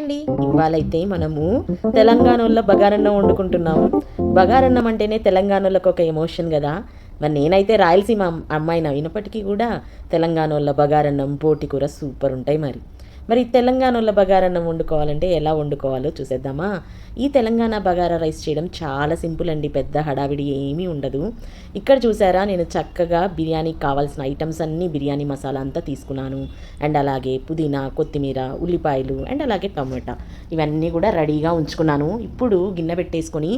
అండి. ఇవాళైతే మనము తెలంగాణలో బగారన్నం వండుకుంటున్నాము. బగారన్నం అంటేనే తెలంగాణలోకి ఒక ఎమోషన్ కదా. మరి నేనైతే రాయలసీమ అమ్మాయిని అయినప్పటికీ కూడా తెలంగాణలో బగారన్నం బోటి కూర సూపర్ ఉంటాయి. మరి తెలంగాణలో బగారన్నం వండుకోవాలంటే ఎలా వండుకోవాలో చూసేద్దామా. ఈ తెలంగాణ బగారా రైస్ చేయడం చాలా సింపుల్ అండి, పెద్ద హడావిడి ఏమీ ఉండదు. ఇక్కడ చూసారా, నేను చక్కగా బిర్యానీకి కావాల్సిన ఐటమ్స్ అన్నీ, బిర్యానీ మసాలా అంతా తీసుకున్నాను. అండ్ అలాగే పుదీనా, కొత్తిమీర, ఉల్లిపాయలు అండ్ అలాగే టమాటా ఇవన్నీ కూడా రెడీగా ఉంచుకున్నాను. ఇప్పుడు గిన్నె పెట్టేసుకొని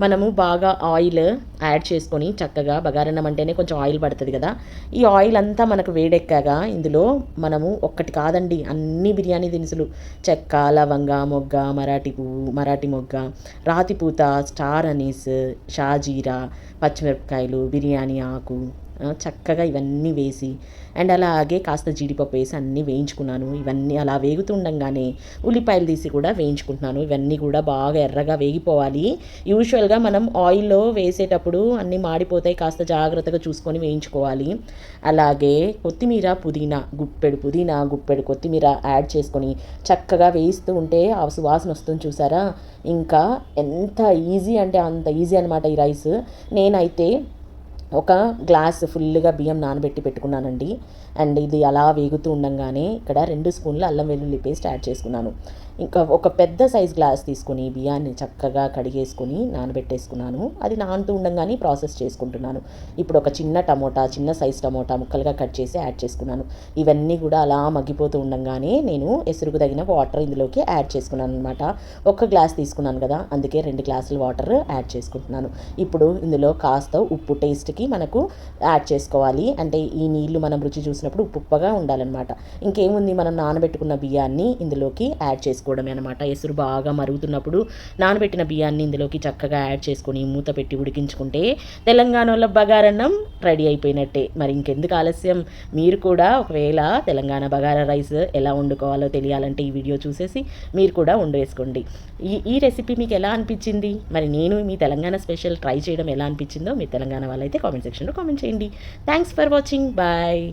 మనము బాగా ఆయిల్ యాడ్ చేసుకొని, చక్కగా బగారన్నం అంటేనే కొంచెం ఆయిల్ పడుతుంది కదా, ఈ ఆయిల్ అంతా మనకు వేడెక్కాగా ఇందులో మనము ఒక్కటి కాదండి అన్ని బిర్యానీ దినుసులు, చెక్క, లవంగ, మొగ్గ, మరాఠీ పువ్వు, మరాఠీ మొగ్గ, రాతిపూత, స్టార్ అనీస్, షాజీరా, పచ్చిమిరపకాయలు, బిర్యానీ ఆకు, చక్కగా ఇవన్నీ వేసి అండ్ అలాగే కాస్త జీడిపప్పు వేసి అన్నీ వేయించుకున్నాను. ఇవన్నీ అలా వేగుతుండగానే ఉల్లిపాయలు తీసి కూడా వేయించుకుంటున్నాను. ఇవన్నీ కూడా బాగా ఎర్రగా వేగిపోవాలి. యూజువల్గా మనం ఆయిల్లో వేసేటప్పుడు అన్నీ మాడిపోతాయి, కాస్త జాగ్రత్తగా చూసుకొని వేయించుకోవాలి. అలాగే కొత్తిమీర, పుదీనా, గుప్పెడు కొత్తిమీర యాడ్ చేసుకొని చక్కగా వేయిస్తూ ఉంటే ఆ సువాసన వస్తుంది చూసారా. ఇంకా ఎంత ఈజీ అంటే అంత ఈజీ అనమాట ఈ రైస్. నేనైతే ఒక గ్లాస్ ఫుల్గా బియ్యం నానబెట్టి పెట్టుకున్నానండి. అండ్ ఇది అలా వేగుతూ ఉండగానే ఇక్కడ 2 స్పూన్ల అల్లం వెల్లుల్లి పేస్ట్ యాడ్ చేసుకున్నాను. ఇంకా ఒక పెద్ద సైజ్ గ్లాస్ తీసుకొని బియ్యాన్ని చక్కగా కడిగేసుకొని నానబెట్టేసుకున్నాను. అది నానుతూ ఉండగానే ప్రాసెస్ చేసుకుంటున్నాను. ఇప్పుడు ఒక చిన్న సైజ్ టమోటా ముక్కలుగా కట్ చేసి యాడ్ చేసుకున్నాను. ఇవన్నీ కూడా అలా మగ్గిపోతూ ఉండగానే నేను ఎసురుకు తగిన వాటర్ ఇందులోకి యాడ్ చేసుకున్నాను అనమాట. ఒక గ్లాస్ తీసుకున్నాను కదా, అందుకే 2 గ్లాసుల వాటర్ యాడ్ చేసుకుంటున్నాను. ఇప్పుడు ఇందులో కాస్త ఉప్పు టేస్ట్కి మనకు యాడ్ చేసుకోవాలి. అంటే ఈ నీళ్లు మనం రుచి చూసినప్పుడు ఉప్పుగా ఉండాలన్నమాట. ఇంకేముంది, మనం నానబెట్టుకున్న బియ్యాన్ని ఇందులోకి యాడ్ చేసుకోవడమే అనమాట. ఎసురు బాగా మరుగుతున్నప్పుడు నానబెట్టిన బియ్యాన్ని ఇందులోకి చక్కగా యాడ్ చేసుకొని మూత పెట్టి ఉడికించుకుంటే తెలంగాణలో బగారన్నం రెడీ అయిపోయినట్టే. మరి ఇంకెందుకు ఆలస్యం, మీరు కూడా ఒకవేళ తెలంగాణ బగారా రైస్ ఎలా వండుకోవాలో తెలియాలంటే ఈ వీడియో చూసేసి మీరు కూడా వండేసుకోండి. ఈ రెసిపీ మీకు ఎలా అనిపించింది, మరి నేను మీ తెలంగాణ స్పెషల్ ట్రై చేయడం ఎలా అనిపించిందో మీ తెలంగాణ వాళ్ళైతే కామెంట్ సెక్షన్లో కామెంట్ చేయండి. Thanks for watching, bye.